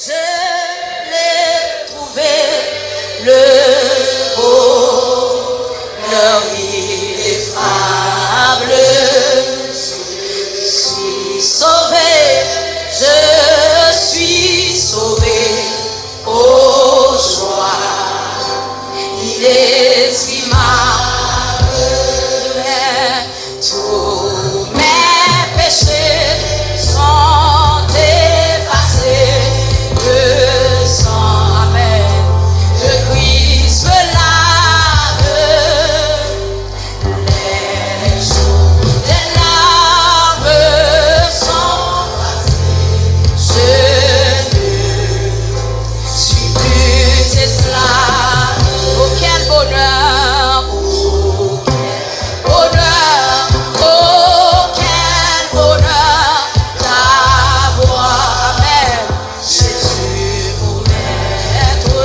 Je l'ai trouvé, le bonheur ineffable. Je suis sauvé, je suis sauvé, oh joie inestimable. Tous mes péchés sont effacés, le sang, amen, de Christ me lave. Les jours des larmes sont passés, je ne suis plus esclave. Oh quel bonheur, oh quel bonheur d'avoir, amen, Jésus mon maître,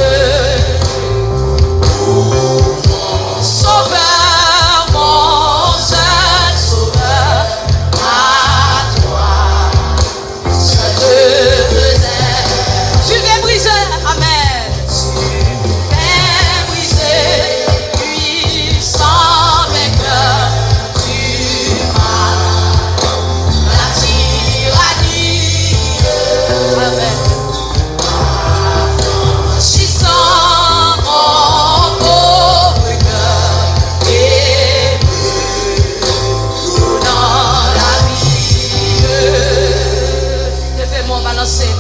mon sauveur, mon seul sauveur, à toi seul je veux être. Tu viens briser, amen, tu viens briser, puissant vainqueur du mal, la tyrannie, amen, affranchissant mon pauvre cœur et me donnant la vie. Levez-moi, balancez.